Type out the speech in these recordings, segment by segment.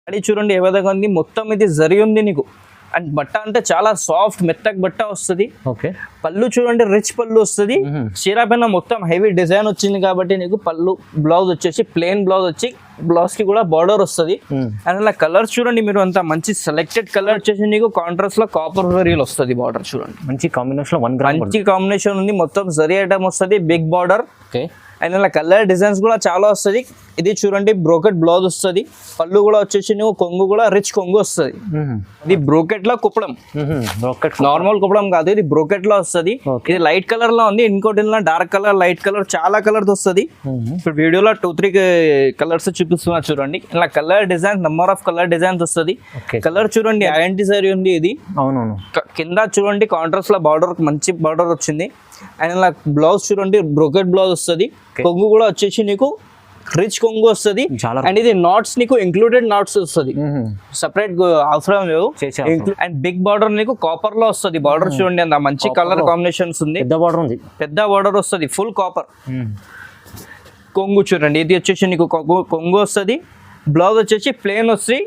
అది చూడండి ఏ విధంగా ఉంది, మొత్తం ఇది జరి ఉంది నీకు. అండ్ బట్ట అంటే చాలా సాఫ్ట్ మెత్తగా బట్ట వస్తుంది. ఓకే, పళ్ళు చూడండి రిచ్ పళ్ళు వస్తుంది. చీర పైన మొత్తం హెవీ డిజైన్ వచ్చింది కాబట్టి నీకు పళ్ళు, బ్లౌజ్ వచ్చేసి ప్లెయిన్ బ్లౌజ్ వచ్చి బ్లౌజ్ కి కూడా బార్డర్ వస్తుంది. అండ్ అలా కలర్స్ చూడండి మీరు, అంత మంచి సెలెక్టెడ్ కలర్ వచ్చేసి నీకు కాంట్రాస్ట్ లో కాపర్ జరీలు వస్తుంది. బార్డర్ చూడండి మంచి కాంబినేషన్, 1 గ్రామ్ మంచి కాంబినేషన్ ఉంది. మొత్తం జరీ ఐటమ్ వస్తుంది, బిగ్ బార్డర్. ఓకే, అండ్ అలా కలర్ డిజైన్స్ కూడా చాలా వస్తుంది. ఇది చూడండి బ్రోకెట్ బ్లౌజ్ వస్తుంది. పళ్ళు కూడా వచ్చేసి నువ్వు కొంగు కూడా రిచ్ కొంగు వస్తుంది. ఇది బ్రోకెట్ లో కుప్పడం, నార్మల్ కుప్పడం కాదు, ఇది బ్రోకెట్ లో వస్తుంది. ఇది లైట్ కలర్ లో ఉంది, ఇంకోటి డార్క్ కలర్, లైట్ కలర్, చాలా కలర్స్ వస్తుంది. ఇప్పుడు వీడియోలో 2-3 కలర్స్ చూపిస్తున్నా చూడండి. ఇలా colour designs, number of colour designs వస్తుంది. కలర్ చూడండి ఐడెంటి సారీ ఉంది ఇది. అవునవును, కింద చూడండి కాంట్రాస్ట్ లో బార్డర్, మంచి బార్డర్ వచ్చింది. అండ్ ఇలా బ్లౌజ్ చూడండి బ్రోకెట్ బ్లౌజ్ వస్తుంది. కొంగు కూడా వచ్చేసి నీకు రిచ్ కొంగు వస్తుంది. అండ్ ఇది నాట్స్ నీకు ఇంక్లూడెడ్ నాట్స్ వస్తుంది, సెపరేట్ అవసరం లేవు. అండ్ బిగ్ బార్డర్ నీకు కాపర్ లో వస్తుంది. బార్డర్ చూడండి అంత మంచి కలర్ కాంబినేషన్స్ ఉంది. పెద్ద బార్డర్ వస్తుంది, ఫుల్ కాపర్. కొంగు చూడండి, ఇది వచ్చేసి నీకు కొంగు వస్తుంది. బ్లౌజ్ వచ్చేసి ప్లెయిన్ వస్తుంది,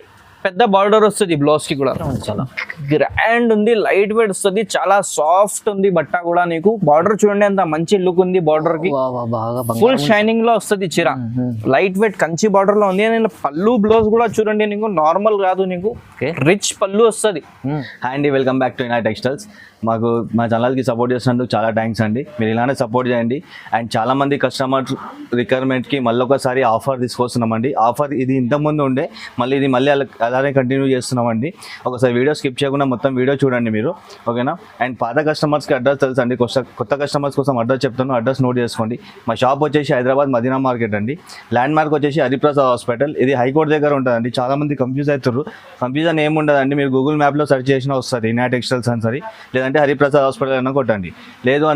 పెద్ద బార్డర్ వస్తుంది. బ్లౌజ్ కి కూడా చాలా గ్రాండ్ ఉంది, లైట్ వెయిట్ వస్తుంది, చాలా సాఫ్ట్ ఉంది బట్ట కూడా. నీకు బార్డర్ చూడండి అంత మంచి లుక్ ఉంది. బార్డర్ కి ఫుల్ షైనింగ్ లో వస్తుంది చీర, లైట్ వెయిట్ కంచి బార్డర్ లో ఉంది. అండ్ పళ్ళు బ్లౌజ్ కూడా చూడండి నీకు నార్మల్ కాదు, నీకు రిచ్ పళ్ళు వస్తుంది. అండి వెల్కమ్ బ్యాక్ టు ఇనాయట్ టెక్స్టైల్స్. మాకు మా ఛానల్కి సపోర్ట్ చేసినందుకు చాలా థ్యాంక్స్ అండి. మీరు ఇలానే సపోర్ట్ చేయండి. అండ్ చాలామంది కస్టమర్ రిక్వైర్మెంట్కి మళ్ళీ ఒకసారి ఆఫర్ తీసుకొస్తున్నామండి. ఆఫర్ ఇది ఇంతకుముందు ఉండే, ఇది మళ్ళీ అలానే కంటిన్యూ చేస్తున్నామండి. ఒకసారి వీడియో స్కిప్ చేయకుండా మొత్తం వీడియో చూడండి మీరు, ఓకేనా. అండ్ పాత కస్టమర్స్కి అడ్రస్ తెలుసు అండి, కొత్త కస్టమర్స్ కోసం అడ్రస్ చెప్తాను, అడ్రస్ నోట్ చేసుకోండి. మా షాప్ వచ్చేసి హైదరాబాద్ మదీనా మార్కెట్ అండి. ల్యాండ్ మార్క్ వచ్చేసి హరిప్రసాద్ హాస్పిటల్, ఇది హైకోర్టు దగ్గర ఉంటుందండి. చాలామంది కన్ఫ్యూజ్ అవుతారు. కన్ఫ్యూజన్ ఏముండదండి, మీరు గూగుల్ మ్యాప్లో సెర్చ్ చేసినా వస్తుంది ఇనాయట్ టెక్స్టైల్స్ అని సరే, లేదంటే హరిప్రసాద్ హాస్పిటల్ అయినా కొట్టండి. లేదు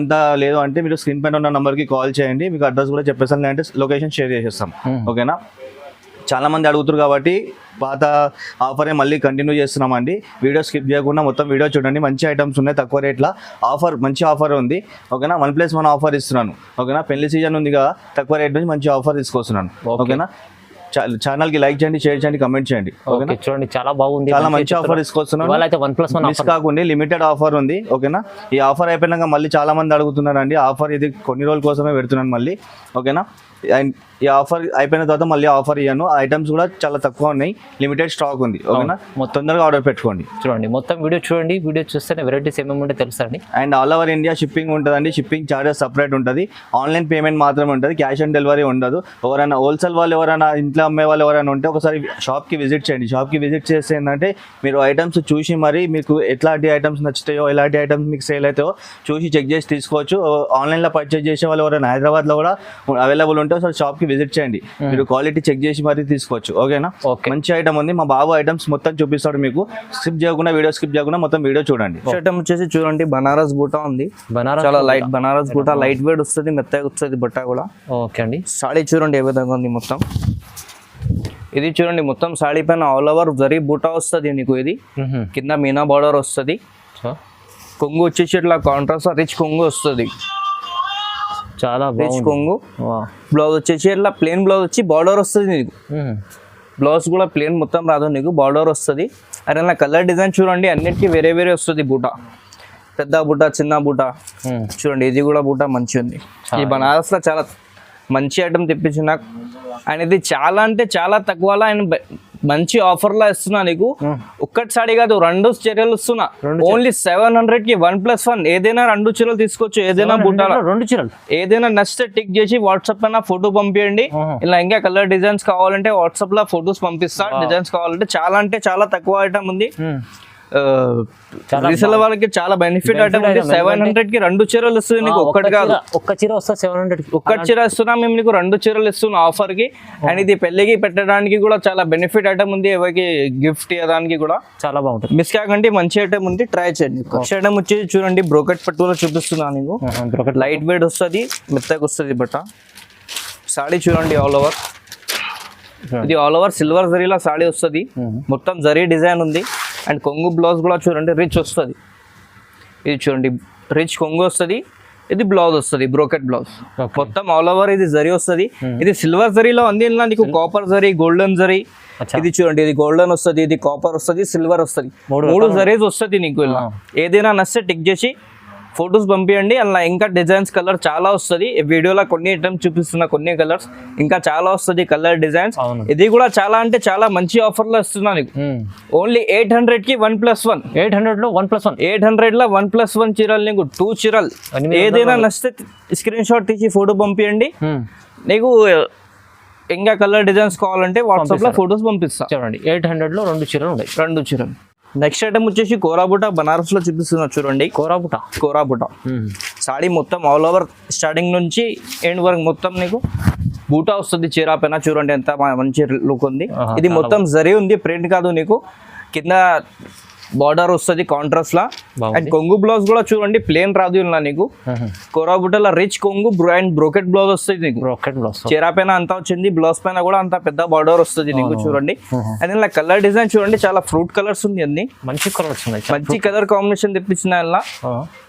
అంటే మీరు స్క్రీన్ పైన ఉన్న నెంబర్కి కాల్ చేయండి, మీకు అడ్రస్ కూడా చెప్పేస్తాను, లేదంటే లొకేషన్ షేర్ చేసేస్తాం, ఓకేనా. చాలామంది అడుగుతారు కాబట్టి పాత ఆఫరే మళ్ళీ కంటిన్యూ చేస్తున్నామండి. వీడియో స్కిప్ చేయకుండా మొత్తం వీడియో చూడండి. మంచి ఐటమ్స్ ఉన్నాయి, తక్కువ రేట్ల ఆఫర్, మంచి ఆఫర్ ఉంది, ఓకేనా. 1+1 ఆఫర్ ఇస్తున్నాను, ఓకేనా. పెళ్లి సీజన్ ఉంది కదా, తక్కువ రేట్ నుంచి మంచి ఆఫర్ తీసుకొస్తున్నాను, ఓకేనా. ఛానల్కి లైక్ చేయండి, షేర్ చేయండి, కమెంట్ చేయండి, ఓకేనా. చూడండి చాలా బాగుంది, చాలా మంచి ఆఫర్ తీసుకొస్తున్నాను. మిస్ కాకుండా లిమిటెడ్ ఆఫర్ ఉంది, ఓకేనా. ఈ ఆఫర్ అయిపోయినాక మళ్ళీ చాలా మంది అడుగుతున్నారండి. ఆఫర్ ఇది కొన్ని రోజుల కోసమే పెడుతున్నాను మళ్ళీ, ఓకేనా. అండ్ ఈ ఆఫర్ అయిపోయిన తర్వాత మళ్ళీ ఆఫర్ ఇయ్యాను. ఐటమ్స్ కూడా చాలా తక్కువ ఉన్నాయి, లిమిటెడ్ స్టాక్ ఉంది, ఓకేనా. తొందరగా ఆర్డర్ పెట్టుకోండి. చూడండి మొత్తం వీడియో చూడండి, వీడియో చూస్తేనే వెరైటీస్ ఏమేమి ఉంటే తెలుసండి. And all over India shipping ఉంటుందండి. షిప్పింగ్ ఛార్జెస్ సపరేట్ ఉంటుంది. ఆన్లైన్ పేమెంట్ మాత్రమే ఉంటుంది, క్యాష్ ఆన్ డెలివరీ ఉండదు. ఎవరైనా హోల్సేల్ వాళ్ళు, ఎవరైనా ఇంట్లో అమ్మే వాళ్ళు ఎవరైనా ఉంటే ఒకసారి షాప్కి విజిట్ చేయండి. షాప్కి విజిట్ చేస్తే ఏంటంటే మీరు ఐటమ్స్ చూసి మరి మీకు ఎట్లాంటి ఐటమ్స్ నచ్చుతాయో, ఎలాంటి ఐటమ్స్ మీకు సేల్ అవుతాయో చూసి చెక్ చేసి తీసుకోవచ్చు. ఆన్లైన్లో పర్చేజ్ చేసే వాళ్ళు ఎవరైనా హైదరాబాద్లో కూడా అవైలబుల్ ఉంటే ఒకసారి షాప్కి విజిట్ చేయండి, మీరు క్వాలిటీ చెక్ చేసి మరీ తీసుకోవచ్చు, ఓకేనా. మంచి ఐటమ్ ఉంది, మా బాబు ఐటమ్స్ మొత్తం చూపిస్తాడు మీకు. స్కిప్ చేయకుండా, వీడియో స్కిప్ చేయకుండా మొత్తం వీడియో చూడండి. ఐటమ్ వచ్చేసి చూడండి బనారస్ బూటా ఉంది, చాలా లైట్ బనారస్ బూటా, లైట్ వెయిట్ వస్తుంది, మెత్తగా వస్తుంది బట్ట కూడా. ఓకే అండి, సాడీ చూడండి ఏ విధంగా ఉంది మొత్తం. ఇది చూడండి మొత్తం సాడీ పైన ఆల్ ఓవర్ జరీ బూటా వస్తుంది నీకు. ఇది కింద మీనా బార్డర్ వస్తుంది. కొంగు వచ్చేసి ఇట్లా కాంట్రాస్ట్ రిచ్ కొంగు వస్తుంది, చాలా రిచ్ కొంగు. బ్లౌజ్ వచ్చేసి ఇట్లా ప్లెయిన్ బ్లౌజ్ వచ్చి బార్డర్ వస్తుంది నీకు. బ్లౌజ్ కూడా ప్లెయిన్ మొత్తం రాదు నీకు, బార్డర్ వస్తుంది. అరే నా కలర్ డిజైన్ చూడండి, అన్నిటికీ వేరే వేరే వస్తుంది బూటా. పెద్ద బూట, చిన్న బూట చూడండి. ఇది కూడా బూట మంచి ఉంది. ఈ బనారస్ లో చాలా మంచి ఐటమ్ తెప్పించిన, అండ్ ఇది చాలా అంటే చాలా తక్కువలో ఆయన మంచి ఆఫర్ లా ఇస్తున్నా నీకు. ఒక్కటి సాడి కాదు, 2 చీరలు ఇస్తున్నా. ఓన్లీ 700కి 1+1. ఏదైనా 2 చీరలు తీసుకోవచ్చు, ఏదైనా బుట్టాల 2 చీరలు ఏదైనా నచ్చితే టిక్ చేసి వాట్సాప్ పైన ఫోటో పంపించండి. ఇలా ఇంకా కలర్ డిజైన్స్ కావాలంటే వాట్సాప్ లో ఫొటోస్ పంపిస్తా. డిజైన్స్ కావాలంటే చాలా తక్కువ ఐటమ్ ఉంది. రీసెల్ వాళ్ళకి చాలా బెనిఫిట్ ఐటమ్ ఉంది. 700కి 2 చీరలు ఇస్తుంది నీకు, ఒక్కటి కాదు. ఒక్క చీర వస్తా 700, ఒక్కటి చీర ఇస్తున్నా మేము నీకు 2 చీరలు ఇస్తున్నాం ఆఫర్ కి. అండ్ ఇది పెళ్లికి పెట్టడానికి కూడా చాలా బెనిఫిట్ ఐటమ్ ఉంది, ఎవరికి గిఫ్ట్ ఇవ్వడానికి కూడా చాలా బాగుంటుంది. మిస్ కాకండి, మంచి ఐటమ్ ఉంది, ట్రై చేయండి. ఫస్ట్ ఐటమ్ వచ్చేసి చూడండి బ్రోకెట్ పట్టులో చూపిస్తున్నా నీకు. లైట్ వెయిట్ వస్తుంది, మెత్తగా వస్తుంది బట్ట. సాడీ చూడండి ఆల్ ఓవర్, ఇది ఆల్ ఓవర్ సిల్వర్ జరీలో సాడీ వస్తుంది, మొత్తం జరీ డిజైన్ ఉంది. అండ్ కొంగు బ్లౌజ్ కూడా చూడండి రిచ్ వస్తుంది. ఇది చూడండి రిచ్ కొంగు వస్తుంది, ఇది బ్లౌజ్ వస్తుంది బ్రోకెట్ బ్లౌజ్. మొత్తం ఆల్ ఓవర్ ఇది జరీ వస్తుంది. ఇది సిల్వర్ జరీలో ఉంది, ఇలా నీకు కాపర్ జరీ, గోల్డెన్ జరీ, ఇది చూడండి, ఇది గోల్డెన్ వస్తుంది, ఇది కాపర్ వస్తుంది, సిల్వర్ వస్తుంది, మూడు జరీస్ వస్తుంది నీకు. ఇలా ఏదైనా నచ్చితే టిక్ చేసి ఫొటోస్ పంపించండి. అలా ఇంకా డిజైన్స్ కలర్ చాలా వస్తుంది. వీడియోలో కొన్ని ఐటమ్స్ చూపిస్తున్న కొన్ని కలర్స్, ఇంకా చాలా వస్తుంది కలర్ డిజైన్స్. ఇది కూడా చాలా అంటే చాలా మంచి ఆఫర్ లో ఇస్తున్నా నీకు. ఓన్లీ 800 కి 1+1. 800 లో 1+1. 800 లో 1+1 చీరలు నీకు 2 చీరలు. ఏదైనా నచ్చితే స్క్రీన్ షాట్ తీసి ఫోటో పంపించండి. నీకు ఇంకా కలర్ డిజైన్స్ కావాలంటే వాట్సాప్ లో ఫొటోస్ పంపిస్తా. చూడండి 800 లో 2 చీరలు ఉన్నాయి. 2 చీరలు. నెక్స్ట్ ఐటమ్ వచ్చేసి కోరాబుటా బనారస్ లో చూపిస్తున్నా చూడండి. కోరాబుటా సాడీ మొత్తం ఆల్ ఓవర్ స్టార్టింగ్ నుంచి ఎండ్ వరకు మొత్తం నీకు బూటా వస్తుంది చీర పైన. చూడండి ఎంత మంచి లుక్ ఉంది. ఇది మొత్తం జరీ ఉంది, ప్రింట్ కాదు. నీకు కింద బార్డర్ వస్తుంది కాంట్రాస్ట్ లా. అండ్ కొంగు బ్లౌజ్ కూడా చూడండి ప్లేన్ రాదు ఇలా నీకు. కోరాబుటాల రిచ్ కొంగు అండ్ బ్రోకెట్ బ్లౌజ్ వస్తుంది నీకు. చీర పైన అంతా వచ్చింది, బ్లౌజ్ పైన కూడా అంత పెద్ద బార్డర్ వస్తుంది నీకు. చూడండి అండ్ ఇలా కలర్ డిజైన్ చూడండి, చాలా ఫ్రూట్ కలర్స్ ఉంది అన్ని మంచి కలర్స్ ఉన్నాయి. మంచి కలర్ కాంబినేషన్ తెప్పించిన ఇలా.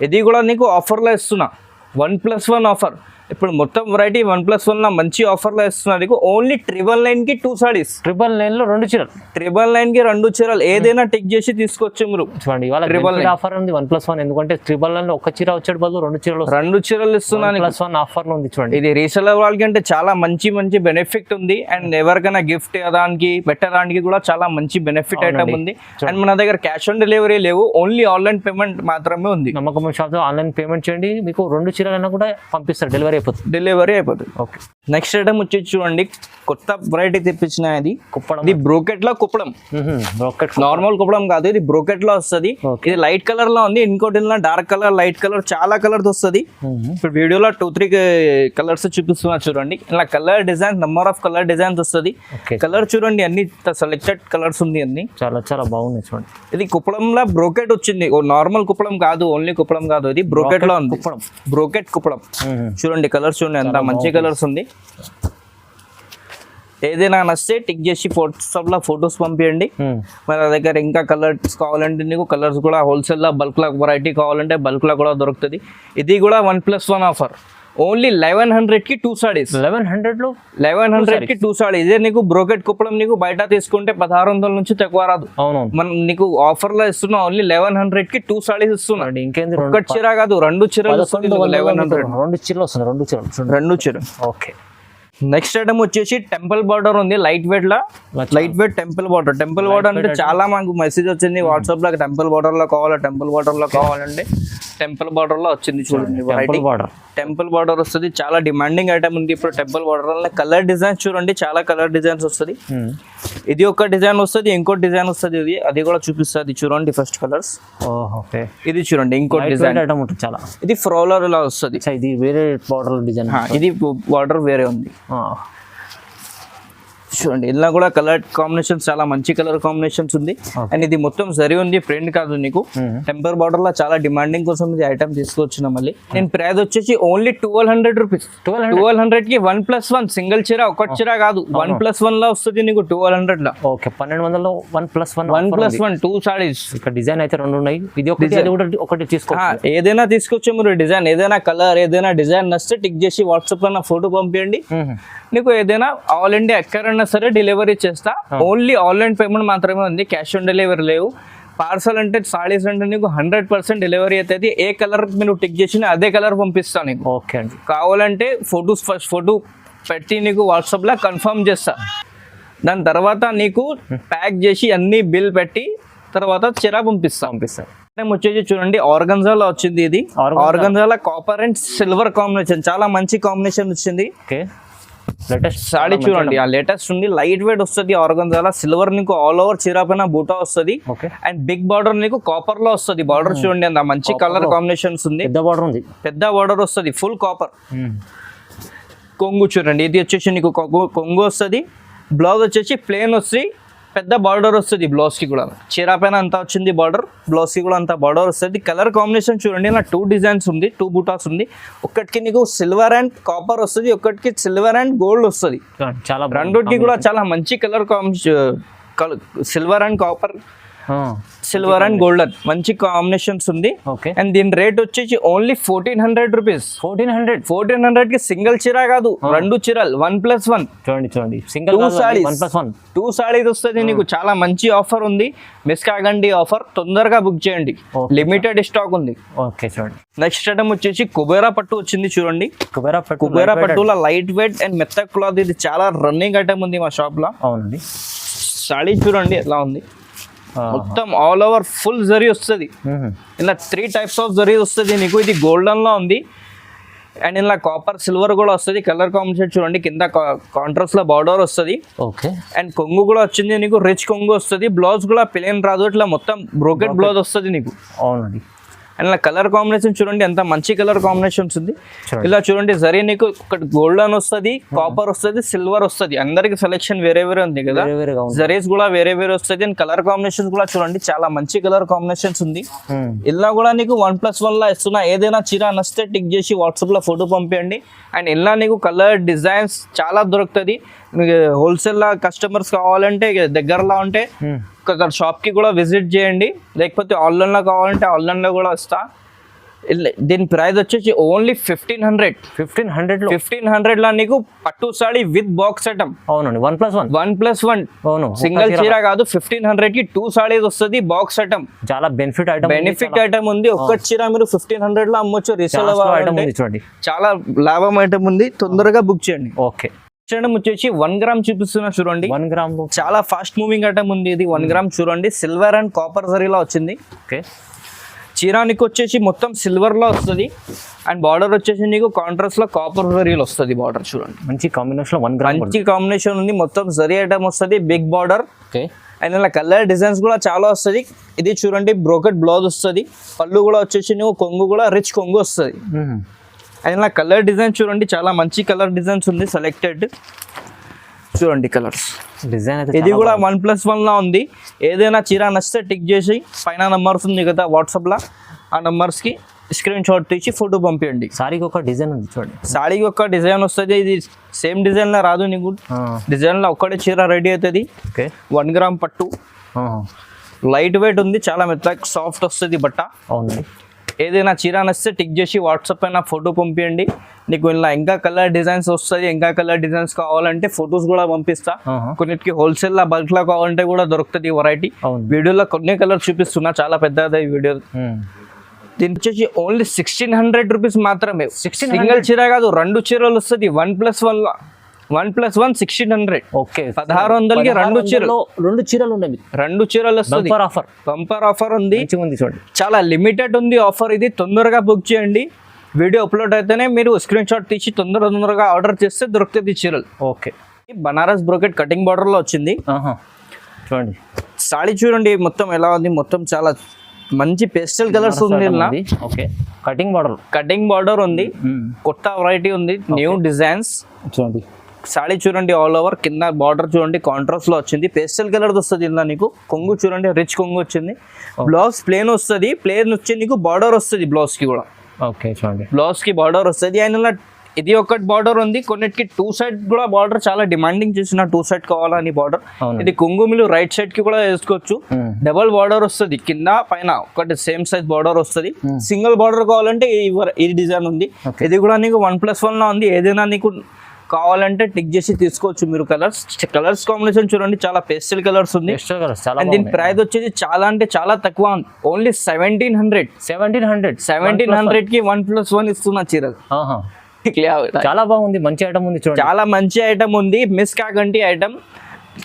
ఇది కూడా నీకు ఆఫర్ లో ఇస్తున్నా, 1+1 ఆఫర్. ఇప్పుడు మొత్తం వెరైటీ 1+1 లో మంచి ఆఫర్ లో ఇస్తున్నారు నీకు. ఓన్లీ 999 కి 2 సారీస్. 999 లో 2 చీరలు. 999 కి 2 చీరలు. ఏదైనా టిక్ చేసి తీసుకొచ్చి మీరు. చూడండి ఇవాళ ఆఫర్ ఉంది 1+1. ఎందుకంటే 999 లో ఒక చీర వచ్చేది బదులు 2 చీరలు ఇస్తున్నాను. 1+1 ఆఫర్ ఉంది చూడండి. ఇది రీసెలర్ వాళ్ళకి అంటే చాలా మంచి బెనిఫిట్ ఉంది. అండ్ ఎవరికైనా గిఫ్ట్ దానికి పెట్టడానికి కూడా చాలా మంచి బెనిఫిట్ ఐటమ్ ఉంది. అండ్ మన దగ్గర క్యాష్ ఆన్ డెలివరీ లేవు, ఓన్లీ ఆన్లైన్ పేమెంట్ మాత్రమే ఉంది. నమ్మకం షాప్ లో ఆన్లైన్ పేమెంట్ చేయండి, మీకు 2 చీరలైనా కూడా పంపిస్తారు, డెలివరీ అయిపోతుంది. ఓకే. నెక్స్ట్ ఐటమ్ వచ్చి చూడండి, కొత్త వెరైటీ తెప్పించిన ఇది బ్రోకెట్ లో కుప్పడం. నార్మల్ కుప్పడం కాదు, ఇది బ్రోకెట్ లో వస్తుంది. ఇది లైట్ కలర్ లో ఉంది, ఇంకోటి డార్క్ కలర్, లైట్ కలర్, చాలా కలర్స్ వస్తుంది. ఇప్పుడు వీడియోలో 2-3 కలర్స్ చూపిస్తున్నా చూడండి. ఇలా colour design, number of colour designs వస్తుంది. కలర్ చూడండి అన్ని సెలెక్టెడ్ కలర్స్ ఉంది అన్ని. చాలా చాలా బాగున్నాయి చూడండి. ఇది కుప్పడంలో బ్రోకెట్ వచ్చింది, నార్మల్ కుప్పడం కాదు, ఓన్లీ కుప్పడం కాదు, ఇది బ్రోకెట్ లో ఉంది. బ్రోకెట్ కుప్పడం చూడండి, కలర్స్ చూడండి ఎంత మంచి కలర్స్ ఉంది. ఏదైనా నచ్చితే టిక్ చేసి వాట్సాప్ లో ఫొటోస్ పంపించండి. మన దగ్గర ఇంకా కలర్స్ కావాలంటే నీకు కలర్స్ కూడా హోల్సేల్ లో బల్క్ లో వెరైటీ కావాలంటే బల్క్ లో కూడా దొరుకుతుంది. ఇది కూడా 1+1 ఆఫర్. ఓన్లీ 1100 కి 2 సారీస్. 1100 కి 2 సారీ. ఇదే నీకు బ్రోకెట్ కుప్పడం నీకు బయట తీసుకుంటే 1600 నుంచి తక్కువ రాదు. మనం నీకు ఆఫర్ లో ఇస్తున్నా, ఓన్లీ 1100 కి 2 సారీస్ ఇస్తున్నా. ఇంకేంది, ఒక్కటి చీర కాదు, 2 చీరలు వస్తుంది. 2 చీరలు. ఓకే. నెక్స్ట్ ఐటమ్ వచ్చేసి టెంపుల్ బార్డర్ ఉంది, light weight temple border. Temple border అంటే చాలా మాకు మెసేజ్ వచ్చింది వాట్సాప్ లో, టెంపుల్ బార్డర్ లో కావాలంటే టెంపుల్ బార్డర్ లో వచ్చింది చూడండి. టెంపుల్ బార్డర్ వస్తుంది, చాలా డిమాండింగ్ ఐటమ్ ఉంది ఇప్పుడు టెంపుల్ బార్డర్. కలర్ డిజైన్స్ చూడండి, చాలా కలర్ డిజైన్స్ వస్తుంది. ఇది ఒక డిజైన్ వస్తుంది, ఇంకో డిజైన్ వస్తుంది. అది కూడా చూపిస్తుంది చూడండి. ఫస్ట్ కలర్స్ ఇది చూడండి, ఇంకో డిజైన్ చాలా. ఇది ఫ్రోలర్ ఇలా వస్తుంది. ఇది వేరే బార్డర్ డిజైన్, ఇది బార్డర్ వేరే ఉంది చూడండి. ఇలా కూడా కలర్ కాంబినేషన్ చాలా మంచి కలర్ కాంబినేషన్స్ ఉంది. అండ్ ఇది మొత్తం సరి ఉంది, ప్రింట్ కాదు నీకు. టెంపర్ బార్డర్ లో చాలా డిమాండింగ్ కోసం ఇది ఐటమ్ తీసుకొచ్చిన. మళ్ళీ నేను ప్రైస్ వచ్చేసి ఓన్లీ 1200 రూపీస్. 1200 కి 1+1 సింగిల్ చీర, ఒకటి చీర కాదు, 1+1 లో వస్తుంది నీకు 1200 లో. ఓకే, 1200 లో 1+1 2 సారీస్. ఇక్కడ డిజైన్ అయితే 2 ఉన్నాయి, ఇది ఒకటి తీసుకో. ఏదైనా తీసుకొచ్చే మీరు డిజైన్, ఏదైనా కలర్, ఏదైనా డిజైన్ నచ్చితే టిక్ చేసి వాట్సాప్ లో నా ఫోటో పంపించండి. నీకు ఏదైనా ఆల్ ఇండియా ఎక్కడైనా సరే డెలివరీ చేస్తా. ఓన్లీ ఆన్లైన్ పేమెంట్ మాత్రమే ఉంది, క్యాష్ ఆన్ డెలివరీ లేవు. పార్సల్ అంటే సారీస్ అంటే నీకు 100% డెలివరీ అవుతుంది. ఏ కలర్ మీరు టిక్ చేసినా అదే కలర్ పంపిస్తాను నీకు. ఓకే అండి. కావాలంటే ఫస్ట్ ఫోటో పెట్టి నీకు వాట్సాప్ లో కన్ఫర్మ్ చేస్తా. దాని తర్వాత నీకు ప్యాక్ చేసి అన్ని బిల్ పెట్టి తర్వాత చీర పంపిస్తా. వచ్చేసి చూడండి, ఆర్గన్జాలో వచ్చింది. ఇది ఆర్గన్జాలో కాపర్ అండ్ సిల్వర్ కాంబినేషన్, చాలా మంచి కాంబినేషన్ వచ్చింది. లేటెస్ట్ సాడీ చూడండి, ఆ లేటెస్ట్ ఉంది. లైట్ వెయిట్ వస్తుంది, ఆర్గన్జాలో సిల్వర్ నీకు ఆల్ ఓవర్ చీర పైన బూటా వస్తుంది. అండ్ బిగ్ బార్డర్ నీకు కాపర్ లో వస్తుంది. బార్డర్ చూడండి అంత మంచి కలర్ కాంబినేషన్స్ ఉంది. పెద్ద బార్డర్ వస్తుంది, ఫుల్ కాపర్. కొంగు చూడండి, ఇది వచ్చేసి నీకు కొంగు వస్తుంది. బ్లౌజ్ వచ్చేసి ప్లేన్ వస్తుంది, పెద్ద బార్డర్ వస్తుంది బ్లౌజ్ కి కూడా. చీర పైన అంతా వచ్చింది బార్డర్, బ్లౌజ్ కి కూడా అంత బార్డర్ వస్తుంది. కలర్ కాంబినేషన్ చూడండి, ఇలా 2 డిజైన్స్ ఉంది, 2 బూటాస్ ఉంది. ఒక్కటికి నీకు సిల్వర్ అండ్ కాపర్ వస్తుంది, ఒక్కటికి సిల్వర్ అండ్ గోల్డ్ వస్తుంది. రెండుకి కూడా చాలా మంచి colour combination, silver and copper silver and golden మంచి కాంబినేషన్స్ ఉంది. ఓకే. అండ్ దీని రేట్ వచ్చేసి ఓన్లీ 1400 రూపీస్. 1400 కి సింగిల్ చీర కాదు, 2 చీరలు 1+1. చూడండి సింగిల్ 2 సారీస్ వస్తుంది నీకు. చాలా మంచి ఆఫర్ ఉంది, మిస్ కాకండి ఆఫర్, తొందరగా బుక్ చేయండి, లిమిటెడ్ స్టాక్ ఉంది. ఓకే చూడండి. నెక్స్ట్ ఐటమ్ వచ్చేసి కుబేరా పట్టు వచ్చింది చూడండి. కుబేరా పట్టులో లైట్ వెయిట్ అండ్ మెత్త క్లాత్, ఇది చాలా రన్నింగ్ ఐటమ్ ఉంది మా షాప్ లో. అవునండి. సారీ చూడండి ఎలా ఉంది, మొత్తం ఆల్ ఓవర్ ఫుల్ జరీ వస్తుంది. ఇలా 3 టైప్స్ ఆఫ్ జరీ వస్తుంది నీకు. ఇది గోల్డెన్ లో ఉంది అండ్ ఇలా కాపర్ సిల్వర్ కూడా వస్తుంది. కలర్ కాంబినేషన్ చూడండి, కింద కాంట్రాస్ట్ లో బార్డర్ వస్తుంది. ఓకే. అండ్ కొంగు కూడా వచ్చింది నీకు, రిచ్ కొంగు వస్తుంది. బ్లౌజ్ కూడా ప్లెయిన్ రాదు, ఇట్లా మొత్తం బ్రోకెట్ బ్లౌజ్ వస్తుంది నీకు. అవునండి. అండ్ ఇలా కలర్ కాంబినేషన్ చూడండి, ఎంత మంచి కలర్ కాంబినేషన్స్ ఉంది. ఇలా చూడండి జరీ నీకు ఒకటి గోల్డెన్ వస్తుంది, కాపర్ వస్తుంది, సిల్వర్ వస్తుంది. అందరికి సెలెక్షన్ వేరే వేరే ఉంది కదా, జరీస్ కూడా వేరే వేరే వస్తుంది. అండ్ కలర్ కాంబినేషన్స్ కూడా చూడండి, చాలా మంచి కలర్ కాంబినేషన్స్ ఉంది. ఇలా కూడా నీకు 1+1 లా ఇస్తున్నా. ఏదైనా చీర నచ్చితే టిక్ చేసి వాట్సాప్ లో ఫోటో పంపించండి. అండ్ ఇలా నీకు కలర్ డిజైన్స్ చాలా దొరుకుతుంది. హోల్సేల్ లా కస్టమర్స్ కావాలంటే దగ్గరలో ఉంటే ఒక షాప్ కి కూడా విజిట్ చేయండి, లేకపోతే ఆన్లైన్ లో కావాలంటే ఆన్లైన్ లో కూడా వస్తా. దీని ప్రైస్ వచ్చేసి ఓన్లీ 1500 లా నీకు పట్టు సాడీ విత్ బాక్స్ ఐటమ్. అవునండి. 1+1 అవును, సింగిల్ చీర కాదు. 1500 కి 2 సాడీస్ వస్తుంది, బాక్స్ ఐటమ్. చాలా బెనిఫిట్ ఐటమ్ ఉంది. ఒక్క చీర మీరు 1500 లో అమ్మొచ్చు. రీసేల్ చూడండి, చాలా లాభం ఐటమ్ ఉంది, తొందరగా బుక్ చేయండి. ఓకే. వచ్చేసి 1 గ్రామ్ చూపిస్తున్నా చూడండి. 1 గ్రామ్ చాలా ఫాస్ట్ మూవింగ్ ఐటమ్ ఉంది ఇది. 1 గ్రామ్ చూడండి, సిల్వర్ అండ్ కాపర్ జరీలో వచ్చింది. ఓకే. చీరానికి వచ్చేసి మొత్తం సిల్వర్ లో వస్తుంది అండ్ బార్డర్ వచ్చేసి నీకు కాంట్రాస్ట్ లో కాపర్ జరీలో వస్తుంది. బార్డర్ చూడండి, మంచి కాంబినేషన్. 1 గ్రామ్ మంచి కాంబినేషన్ ఉంది. మొత్తం జరీ ఐటమ్ వస్తుంది, బిగ్ బార్డర్. ఓకే. అండ్ ఇలా కలర్ డిజైన్స్ కూడా చాలా వస్తుంది. ఇది చూడండి బ్రోకెట్ బ్లౌజ్ వస్తుంది. పళ్ళు కూడా వచ్చేసి నువ్వు కొంగు కూడా రిచ్ కొంగు వస్తుంది. అండ్ ఇలా కలర్ డిజైన్ చూడండి, చాలా మంచి కలర్ డిజైన్స్ ఉంది. సెలెక్టెడ్ చూడండి కలర్స్ డిజైన్. ఇది కూడా 1+1 లా ఉంది. ఏదైనా చీర నచ్చితే టిక్ చేసి పైన నంబర్స్ ఉంది కదా వాట్సాప్ లో, ఆ నంబర్స్ కి స్క్రీన్ షాట్ తీసి ఫోటో పంపించండి. సారీకి ఒక డిజైన్ ఉంది చూడండి. సారీకి ఒక డిజైన్ వస్తుంది. ఇది సేమ్ డిజైన్ లో రాదు నీకు, డిజైన్ లో ఒక్కటే చీర రెడీ అవుతుంది. 1 గ్రామ్ పట్టు, లైట్ వెయిట్ ఉంది, చాలా మెత్తగా సాఫ్ట్ వస్తుంది బట్ట. అవునండి. ఏదైనా చీర నచ్చితే టిక్ చేసి వాట్సాప్ పైన ఫోటో పంపించండి. నీకు ఇలా ఇంకా కలర్ డిజైన్స్ వస్తుంది. ఇంకా కలర్ డిజైన్స్ కావాలంటే ఫొటోస్ కూడా పంపిస్తా. కొన్నిటికి హోల్సేల్ లా బల్క్ లా కావాలంటే కూడా దొరుకుతుంది వెరైటీ. వీడియోలో కొన్ని కలర్ చూపిస్తున్నా, చాలా పెద్దది వీడియో. దీని వచ్చేసి ఓన్లీ 1600 రూపీస్ మాత్రమే. సింగిల్ చీర కాదు, 2 చీరలు వస్తుంది. 1+1 1600. ఓకే. 1600కి 2 చీరలు ఉన్నాయి. 2 చీరలు వస్తుంది. బంపర్ ఆఫర్ ఉంది చూడండి, చాలా లిమిటెడ్ ఉంది ఆఫర్. ఇది తొందరగా బుక్ చేయండి. వీడియో అప్లోడ్ అయితేనే మీరు స్క్రీన్ షాట్ తీసి తొందరగా ఆర్డర్ చేస్తే దొరుకుతుంది చీరలు. Okay. Banaras brocade cutting border లో వచ్చింది. చూడండి సాడీ చూడండి మొత్తం ఎలా ఉంది. మొత్తం చాలా మంచి పేస్టల్ కలర్స్ ఉంది. ఓకే. కటింగ్ బార్డర్ ఉంది. కొత్త వెరైటీ ఉంది, న్యూ డిజైన్స్ చూడండి. సాడీ చూడండి ఆల్ ఓవర్, కింద బార్డర్ చూడండి కాంట్రాస్ట్ లో వచ్చింది. పేస్టల్ కలర్ వస్తుంది ఇలా నీకు. కొంగు చూడండి రిచ్ కొంగు వచ్చింది. బ్లౌజ్ ప్లేన్ వస్తుంది. ప్లేన్ వచ్చి నీకు బార్డర్ వస్తుంది బ్లౌజ్ కి కూడా. ఓకే చూడండి, బ్లౌజ్ కి బార్డర్ వస్తుంది. అండ్ ఇలా ఇది ఒకటి బార్డర్ ఉంది. కొన్నిటికి 2 సైడ్ కూడా బార్డర్ చాలా డిమాండింగ్ చేసిన 2 సైడ్ కావాలని బార్డర్. ఇది కొంగుమిలు రైట్ సైడ్ కి కూడా వేసుకోవచ్చు. డబల్ బార్డర్ వస్తుంది, కింద పైన ఒకటి సేమ్ సైజ్ బార్డర్ వస్తుంది. సింగిల్ బార్డర్ కావాలంటే ఈ డిజైన్ ఉంది. ఇది కూడా నీకు 1+1 లా ఉంది. ఏదైనా నీకు కావాలంటే టిక్ చేసి తీసుకోవచ్చు మీరు. కలర్స్ కాంబినేషన్ చూడండి, చాలా పేస్టల్ కలర్స్ ఉంది. దీని ప్రైస్ వచ్చేసి చాలా అంటే చాలా తక్కువ, ఓన్లీ 1700 కి 1+1 ఇస్తున్నా చీరలు. చాలా బాగుంది, మంచి ఐటమ్ ఉంది చూడండి. చాలా మంచి ఐటమ్ ఉంది, మిస్ కాకండి ఐటమ్.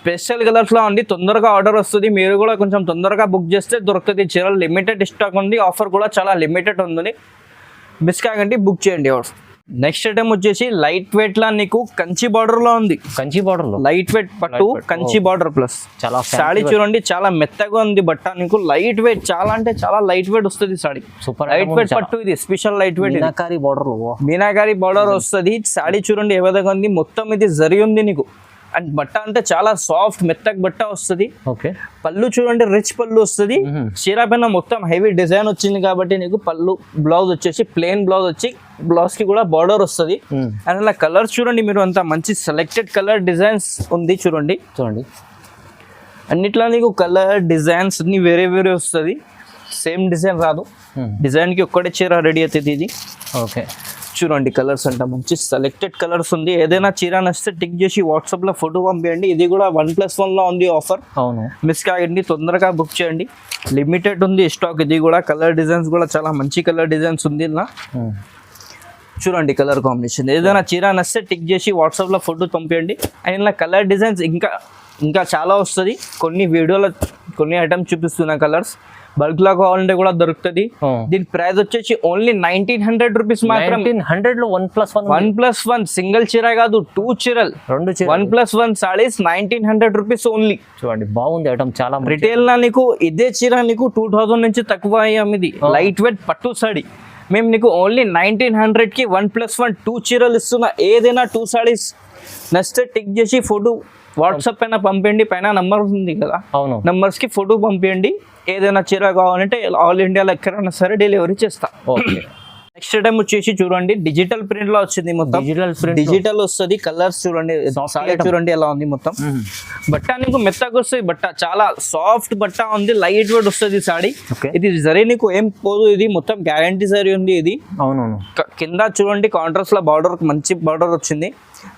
స్పెషల్ కలర్స్ లో ఉంది, తొందరగా ఆర్డర్ వస్తుంది. మీరు కూడా కొంచెం తొందరగా బుక్ చేస్తే దొరుకుతుంది చీరలు. లిమిటెడ్ స్టాక్ ఉంది, ఆఫర్ కూడా చాలా లిమిటెడ్ ఉంది. మిస్ కాకండి, బుక్ చేయండి. నెక్స్ట్ ఐటమ్ వచ్చేసి లైట్ వెయిట్ లా నీకు కంచి బార్డర్ లో ఉంది. లైట్ వెయిట్ పట్టు, కంచి బార్డర్ ప్లస్. చాలా సాడీ చూడండి, చాలా మెత్తగా ఉంది బట్ట. నీకు లైట్ వెయిట్, చాలా అంటే చాలా లైట్ వెయిట్ వస్తుంది సాడీ. లైట్ వెయిట్ పట్టు, ఇది special light weight. Meenakari border వస్తుంది. సాడీ చూడండి ఏ విధంగా ఉంది, మొత్తం ఇది జరి ఉంది నీకు. అండ్ బట్ట అంటే చాలా సాఫ్ట్ మెత్తగా బట్ట వస్తుంది. పళ్ళు చూడండి రిచ్ పళ్ళు వస్తుంది. చీర పైన మొత్తం హెవీ డిజైన్ వచ్చింది కాబట్టి నీకు పళ్ళు. బ్లౌజ్ వచ్చేసి ప్లెయిన్ బ్లౌజ్ వచ్చి బ్లౌజ్ కి కూడా బార్డర్ వస్తుంది. అండ్ అలా కలర్స్ చూడండి మీరు, అంత మంచి సెలెక్టెడ్ కలర్ డిజైన్స్ ఉంది చూడండి. అన్నిట్లో నీకు కలర్ డిజైన్స్ అన్ని వేరే వేరే వస్తుంది, సేమ్ డిజైన్ రాదు. డిజైన్కి ఒక్కటే చీర రెడీ అవుతుంది ఇది. ఓకే, చూడండి కలర్స్ అంట మంచి సెలెక్టెడ్ కలర్స్ ఉంది. ఏదైనా చీర నచ్చితే టిక్ చేసి వాట్సాప్లో ఫోటో పంపించండి. ఇది కూడా 1+1లో ఉంది ఆఫర్. అవును, మిస్ కాకండి, తొందరగా బుక్ చేయండి. లిమిటెడ్ ఉంది స్టాక్. ఇది కూడా కలర్ డిజైన్స్ కూడా చాలా మంచి కలర్ డిజైన్స్ ఉంది ఇలా. చూడండి కలర్ కాంబినేషన్. ఏదైనా చీర నచ్చితే టిక్ చేసి వాట్సాప్లో ఫోటో పంపించండి. అండ్ ఇలా కలర్ డిజైన్స్ ఇంకా చాలా వస్తుంది. కొన్ని వీడియోలో కొన్ని ఐటమ్స్ చూపిస్తున్న కలర్స్ బల్క్లో కావాలంటే కూడా దొరుకుతుంది. దీని ప్రైస్ వచ్చేసి ఓన్లీ 1900 రూపీస్ మాత్రం. 1900లో 1+1 1+1 సింగిల్ చీర కాదు, 2 చీరలు, 1+1 సారీస్ 1900 రూపీస్ ఓన్లీ. చూడండి బాగుంది ఐటమ్ చాలా. రిటైల్ నా నీకు ఇదే చీర నీకు 2000 నుంచి తక్కువ అయ్యామిది. లైట్ వెయిట్ పట్టు సారీ మేము నీకు ఓన్లీ 1900కి 1+1 2 చీరలు ఇస్తున్నా. ఏదైనా 2 సారీస్ నచ్చితే టిక్ చేసి ఫోటో వాట్సాప్ పైన పంపించండి. పైన నంబర్ ఉంది కదా, అవును, నంబర్స్కి ఫోటో పంపించండి. ఏదైనా చీర కావాలంటే ఆల్ ఇండియాలో ఎక్కడైనా సరే డెలివరీ చేస్తా. ఓకే, నెక్స్ట్ ఐటమ్ వచ్చేసి చూడండి డిజిటల్ ప్రింట్ లో వచ్చింది. మొత్తం డిజిటల్ వస్తుంది. కలర్స్ చూడండి, సారీ చూడండి ఎలా ఉంది మొత్తం. బట్ట నీకు మెత్తగా వస్తుంది. బట్ట చాలా సాఫ్ట్ బట్ట ఉంది, లైట్ వెయిట్ వస్తుంది సారీ. ఇది జరీ నీకు ఏం పోదు. ఇది మొత్తం గ్యారంటీ సారీ ఉంది ఇది. అవునవును. కింద చూడండి కాంట్రాస్ట్ లో బార్డర్ మంచి బార్డర్ వచ్చింది.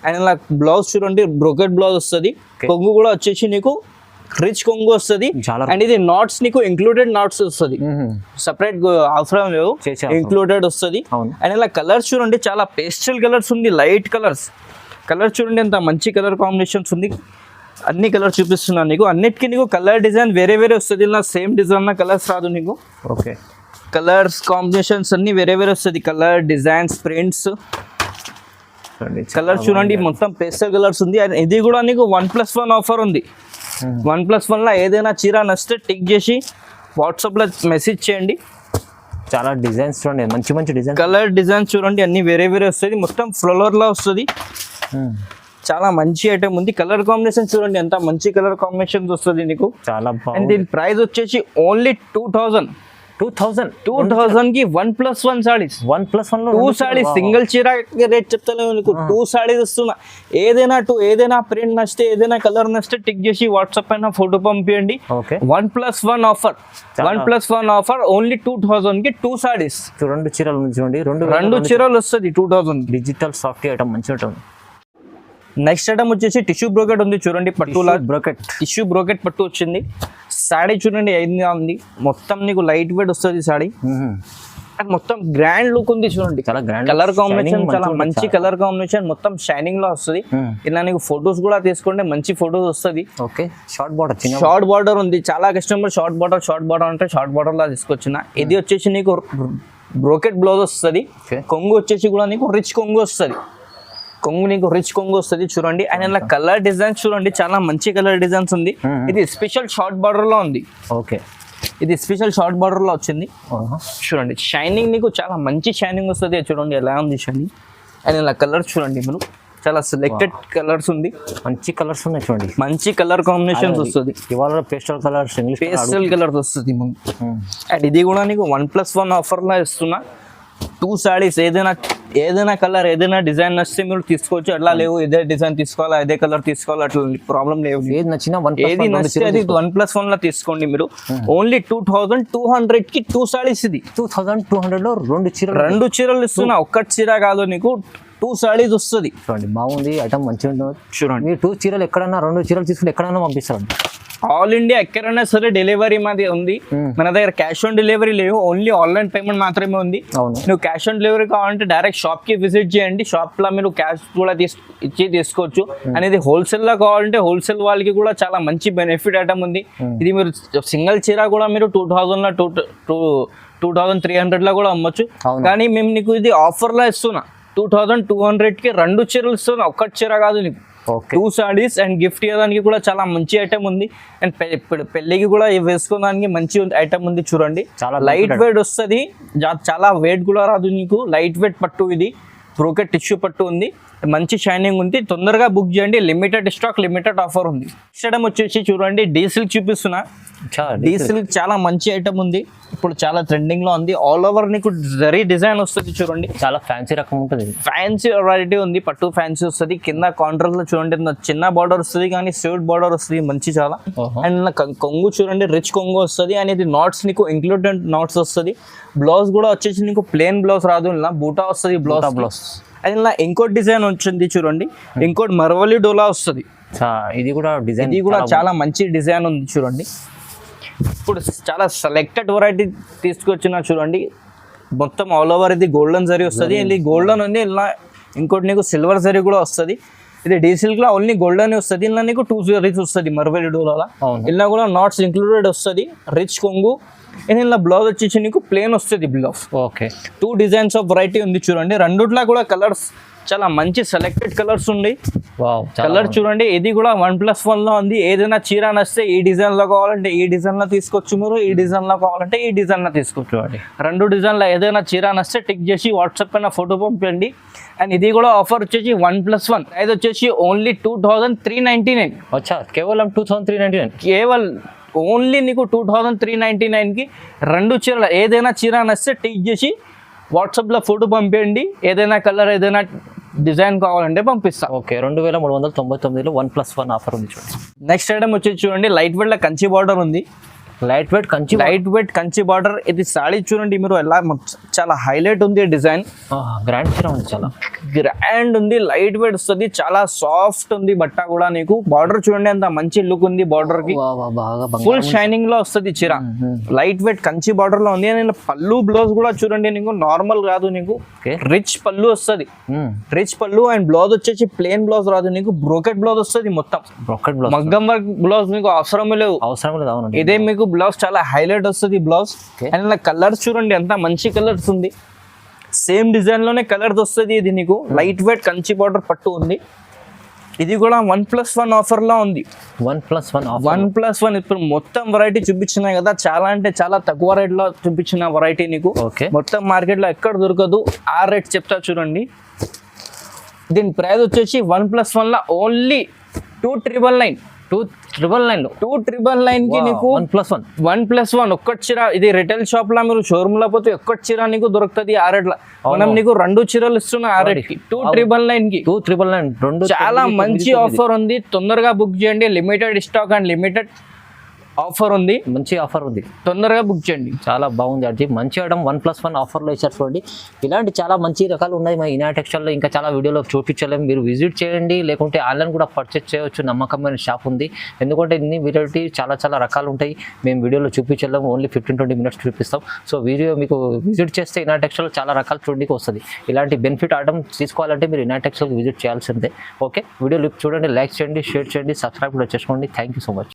అండ్ ఇలా బ్లౌజ్ చూడండి బ్రోకెట్ బ్లౌజ్ వస్తుంది. కొంగు కూడా వచ్చేసి నీకు రిచ్ కొంగు వస్తుంది. అండ్ ఇది నాట్స్ నీకు ఇంక్లూడెడ్ నాట్స్ వస్తుంది, సపరేట్ అవసరం లేవు, ఇంక్లూడెడ్ వస్తుంది. అండ్ ఇలా కలర్స్ చూడండి చాలా పేస్టల్ కలర్స్ ఉంది, లైట్ కలర్స్. కలర్ చూడండి ఎంత మంచి కలర్ కాంబినేషన్స్ ఉంది. అన్ని కలర్ చూపిస్తున్నాను నీకు. అన్నిటికీ నీకు కలర్ డిజైన్ వేరే వేరే వస్తుంది. ఇలా సేమ్ డిజైన్ కలర్స్ రాదు నీకు. ఓకే, కలర్స్ కాంబినేషన్స్ అన్ని వేరే వేరే వస్తుంది. కలర్ డిజైన్స్ ప్రింట్స్ కలర్ చూడండి మొత్తం పేస్టల్ కలర్స్ ఉంది. ఇది కూడా నీకు 1+1 ఆఫర్ ఉంది. 1+1లో ఏదైనా చీర నచ్చితే టిక్ చేసి వాట్సాప్లో మెసేజ్ చేయండి. చాలా డిజైన్స్ చూడండి, మంచి మంచి డిజైన్. కలర్ డిజైన్స్ చూడండి అన్ని వేరే వేరే వస్తుంది. మొత్తం ఫ్లోర్లో వస్తుంది. చాలా మంచి ఐటమ్ ఉంది. కలర్ కాంబినేషన్ చూడండి ఎంత మంచి కలర్ కాంబినేషన్స్ వస్తుంది నీకు. చాలా అండ్ దీని ప్రైస్ వచ్చేసి ఓన్లీ 2000 కి 1+1 సారీస్. 1+1లో 2 సారీస్ సింగిల్ చీర రేట్ చెప్తాను నీకు. 2 సారీస్ ఇస్తున్నా. ఏదైనా ప్రింట్ నచ్చితే ఏదైనా కలర్ నచ్చితే టిక్ చేసి వాట్సాప్ పైన ఫోటో పంపించండి. 1+1 ఆఫర్. 1+1 ఆఫర్ ఓన్లీ 2000 కి 2 సారీస్. 2 చీరలు చూడండి, 2 చీరలు వస్తుంది 2000. డిజిటల్ సాఫ్ట్ ఐటమ్ మంచి ఉంటుంది. నెక్స్ట్ ఐటమ్ వచ్చేసి టిష్యూ బ్రోకెట్ ఉంది చూడండి. పట్టులా బ్రోకెట్, టిష్యూ బ్రోకెట్ పట్టు వచ్చింది. సాడీ చూడండి ఐదుగా ఉంది. మొత్తం నీకు లైట్ వెయిట్ వస్తుంది సాడీ. అండ్ మొత్తం గ్రాండ్ లుక్ ఉంది చూడండి. చాలా గ్రాండ్ కలర్ కాంబినేషన్, చాలా మంచి కలర్ కాంబినేషన్. మొత్తం షైనింగ్ లో వస్తుంది. ఇలా నీకు ఫొటోస్ కూడా తీసుకుంటే మంచి ఫొటోస్ వస్తుంది. Okay, short border, short border ఉంది. చాలా కస్టమర్ షార్ట్ బార్డర్ అంటే షార్ట్ బార్డర్ లా తీసుకొచ్చిన. ఇది వచ్చేసి నీకు బ్రోకెట్ బ్లౌజ్ వస్తుంది. కొంగు వచ్చేసి కూడా నీకు రిచ్ కొంగు వస్తుంది. చూడండి. అండ్ ఇలా కలర్ డిజైన్స్ చూడండి చాలా మంచి కలర్ డిజైన్స్ ఉంది. ఇది స్పెషల్ షార్ట్ బార్డర్ లో ఉంది. ఓకే, ఇది స్పెషల్ షార్ట్ బార్డర్ లో వచ్చింది. చూడండి షైనింగ్ నీకు చాలా మంచి షైనింగ్ వస్తుంది. చూడండి ఎలా ఉంది షైనింగ్. అండ్ ఇలా కలర్ చూడండి మీరు చాలా సెలెక్టెడ్ కలర్స్ ఉంది. మంచి కలర్స్ ఉన్నాయి చూడండి, మంచి కలర్ కాంబినేషన్స్ వస్తుంది. ఇవాళ పేస్టల్ కలర్స్, పేస్టల్ కలర్స్ వస్తుంది. అండ్ ఇది కూడా నీకు 1+1 ఆఫర్ లా ఇస్తున్నా. 2 సారీస్ ఏదైనా కలర్ ఏదైనా డిజైన్ నచ్చితే మీరు తీసుకోవచ్చు. అట్లా లేవు ఇదే డిజైన్ తీసుకోవాలా ఇదే కలర్ తీసుకోవాలా అట్లా ప్రాబ్లం లేవు. ఏది నచ్చినా ఏది నచ్చితే అది 1+1 లో తీసుకోండి మీరు. ఓన్లీ 2200 కి 2 సారీస్. ఇది 2200లో 2 చీరలు ఇస్తున్నా. ఒక్క చీర కాదు నీకు 2 సారీస్ వస్తుంది. చూడండి బాగుంది ఐటమ్ మంచిగా ఉంటుంది. చూడండి మీరు 2 చీరలు ఎక్కడన్నా 2 చీరలు తీసుకుంటే ఎక్కడైనా పంపిస్తారు. ఆల్ ఇండియా ఎక్కడైనా సరే డెలివరీ మాది ఉంది. మన దగ్గర క్యాష్ ఆన్ డెలివరీ లేవు, ఓన్లీ ఆన్లైన్ పేమెంట్ మాత్రమే ఉంది. నువ్వు క్యాష్ ఆన్ డెలివరీ కావాలంటే డైరెక్ట్ షాప్ కి విజిట్ చేయండి. షాప్ లో మీరు క్యాష్ కూడా తీసుకోవచ్చు. అనేది హోల్సేల్ లో కావాలంటే హోల్సేల్ వాళ్ళకి కూడా చాలా మంచి బెనిఫిట్ ఐటమ్ ఉంది. ఇది మీరు సింగిల్ చీర కూడా మీరు 2000 లో 2300 లో కూడా అమ్మొచ్చు. కానీ మేము నీకు ఇది ఆఫర్ లో ఇస్తున్నా. 2200 కి 2 చీరలు ఇస్తున్నా. ఒక్క చీర కాదు నీకు. 2 సారీస్ అండ్ గిఫ్ట్ ఇవ్వడానికి కూడా చాలా మంచి ఐటమ్ ఉంది. అండ్ పెళ్ళికి కూడా వేసుకోవడానికి మంచి ఐటమ్ ఉంది. చూడండి చాలా లైట్ వెయిట్ వస్తుంది. చాలా వెయిట్ కూడా రాదు నీకు. లైట్ వెయిట్ పట్టు ఇది. బ్రోకెట్ టిష్యూ పట్టు ఉంది. మంచి షైనింగ్ ఉంది. తొందరగా బుక్ చేయండి. లిమిటెడ్ స్టాక్, లిమిటెడ్ ఆఫర్ ఉంది. నెక్స్ట్ ఐటమ్ వచ్చేసి చూడండి డీ సిల్క్ చూపిస్తున్నా. డీ సిల్క్ చాలా మంచి ఐటమ్ ఉంది. ఇప్పుడు చాలా ట్రెండింగ్ లో ఉంది. ఆల్ ఓవర్ నీకు జరీ డిజైన్ వస్తుంది చూడండి, చాలా ఫ్యాన్సీ రకం ఉంటుంది. ఫ్యాన్సీ వెరైటీ ఉంది, పట్టు ఫ్యాన్సీ వస్తుంది. కింద కాంట్రాస్ట్ లో చూడండి చిన్న బార్డర్ వస్తుంది, కానీ స్ట్రైట్ బార్డర్ వస్తుంది మంచి చాలా. అండ్ కొంగు చూడండి రిచ్ కొంగు వస్తుంది, అండ్ ఇది నాట్స్ నీకు ఇంక్లూడెడ్ నాట్స్ వస్తుంది. బ్లౌజ్ కూడా వచ్చేసి నీకు ప్లేన్ బ్లౌజ్ రాదు, ఇలా బూటా వస్తుంది బ్లౌజ్. అది ఇలా ఇంకోటి డిజైన్ వచ్చింది చూడండి, ఇంకోటి మరవలి డోలా వస్తుంది. ఇది కూడా డిజైన్, ఇది కూడా చాలా మంచి డిజైన్ ఉంది చూడండి. ఇప్పుడు చాలా సెలెక్టెడ్ వెరైటీ తీసుకొచ్చిన చూడండి, మొత్తం ఆల్ ఓవర్ ఇది గోల్డెన్ జరీ వస్తుంది. ఇది గోల్డెన్ ఉంది, ఇలా ఇంకోటి నీకు సిల్వర్ జరీ కూడా వస్తుంది. ఇది డీ సిల్క్ లో ఓన్లీ గోల్డెన్ వస్తుంది, ఇలా నీకు 2 జరీస్ వస్తుంది మరవలి డోలా. ఇలా కూడా నాట్స్ ఇంక్లూడెడ్ వస్తుంది, రిచ్ కొంగు. ఇలా బ్లౌజ్ వచ్చేసి నీకు ప్లేన్ వస్తుంది blouse. Okay, 2 designs of variety ఉంది చూడండి. రెండుట్లో కూడా కలర్స్ చాలా మంచి సెలెక్టెడ్ కలర్స్ ఉన్నాయి. కలర్ చూడండి, ఇది కూడా 1+1 లో ఉంది. ఏదైనా చీర నస్తే ఈ డిజైన్ లో కావాలంటే ఈ డిజైన్ లో తీసుకోవచ్చు, మీరు ఈ డిజైన్ లో కావాలంటే ఈ డిజైన్ లో తీసుకోవచ్చు. 2 డిజైన్ లో ఏదైనా చీర నస్తే టిక్ చేసి వాట్సాప్ పైన ఫోటో పంపండి. అండ్ ఇది కూడా ఆఫర్ వచ్చేసి 1+1, ఇది వచ్చేసి ఓన్లీ 2399. వచ్చా కేవలం 2399, కేవలం ఓన్లీ నీకు 2399కి 2 చీరలు ఏదైనా చీర నస్తే టిక్ చేసి వాట్సాప్లో ఫోటో పంపేయండి. ఏదైనా కలర్ ఏదైనా డిజైన్ కావాలంటే పంపిస్తా. ఓకే, 2399లో 1+1 ఆఫర్ ఉంది చూడండి. నెక్స్ట్ ఐటమ్ వచ్చేసి చూడండి, లైట్ వెయిట్ లో కంచి బార్డర్ ఉంది. Light weight Kanchi border. ఇది సాడీ చూడండి మీరు ఎలా చాలా హైలైట్ ఉంది డిజైన్, గ్రాండ్ చీర ఉంది, చాలా గ్రాండ్ ఉంది, లైట్ వెయిట్ వస్తుంది, చాలా సాఫ్ట్ ఉంది బట్ట కూడా. నీకు బార్డర్ చూడండి ఎంత మంచి లుక్ ఉంది బార్డర్ కి, ఫుల్ షైనింగ్ లో వస్తుంది చీర. లైట్ వెయిట్ కంచి బార్డర్ లో ఉంది. నేను పళ్ళు బ్లౌజ్ కూడా చూడండి, నీకు నార్మల్ కాదు, నీకు రిచ్ పళ్ళు వస్తుంది, రిచ్ పళ్ళు. అండ్ బ్లౌజ్ వచ్చేసి ప్లేన్ బ్లౌజ్ రాదు, నీకు బ్రోకెట్ బ్లౌజ్ వస్తుంది, మొత్తం బ్రోకెట్ బ్లౌజ్, మగ్గం వర్క్ బ్లౌజ్ మీకు అవసరం లేదు. అవునండి. ఇదే మీకు బ్లౌజ్ చాలా హైలైట్ వస్తుంది బ్లౌజ్. అండ్ ఇలా కలర్స్ చూడండి ఎంత మంచి కలర్స్ ఉంది, సేమ్ డిజైన్ లోనే కలర్స్ వస్తుంది. ఇది నీకు లైట్ వెయిట్ కంచి బార్డర్ పట్టు ఉంది. ఇది కూడా 1+1 ఆఫర్ లో ఉంది. 1+1 ఇప్పుడు మొత్తం వెరైటీ చూపించినాయి కదా, చాలా అంటే చాలా తక్కువ రేట్ లో చూపించిన వెరైటీ నీకు మొత్తం మార్కెట్ లో ఎక్కడ దొరకదు. ఆ రేట్ చెప్తా చూడండి. దీని ప్రైస్ వచ్చేసి 1+1 లో ఓన్లీ 2,999. 2,999 కి నీకు 1+1 ఒక్కటి చీర. ఇది రిటైల్ షాప్ లో మీరు షోరూమ్ లో పోతే ఒక్కటి చీర నీకు దొరుకుతుంది ఆ రేట్ లో. మనం నీకు 2 చీరలు ఇస్తున్నా ఆ రేట్ కి 2,999 కి. 2,999 చాలా మంచి ఆఫర్ ఉంది, తొందరగా బుక్ చేయండి. Limited stock and limited offer ఉంది, మంచి ఆఫర్ ఉంది, తొందరగా బుక్ చేయండి. చాలా బాగుంది అది, మంచి ఐటమ్ 1+1 ఆఫర్లో ఇచ్చారు చూడండి. ఇలాంటి చాలా మంచి రకాలు ఉన్నాయి మా ఇనా టెక్స్టైల్లో, ఇంకా చాలా వీడియోలో చూపించలేము. మీరు విజిట్ చేయండి, లేకుంటే ఆన్లైన్ కూడా పర్చేస్ చేయవచ్చు. నమ్మకమైన షాప్ ఉంది, ఎందుకంటే ఇన్ని వెరైటీ చాలా చాలా రకాలు ఉంటాయి. మేము వీడియోలో చూపించలేము, ఓన్లీ 15-20 మినిట్స్ చూపిస్తాం. సో వీడియో మీకు విజిట్ చేస్తే ఇనా టెక్స్టైల్లో చాలా రకాలు చూడడానికి వస్తుంది. ఇలాంటి బెనిఫిట్ ఐటమ్ తీసుకోవాలంటే మీరు ఇనా టెక్స్టైల్కి విజిట్ చేయాల్సిందే. ఓకే, వీడియో చూడండి, లైక్ చేయండి, షేర్ చేయండి, సబ్స్క్రైబ్ కూడా చేసుకోండి. Thank you so much.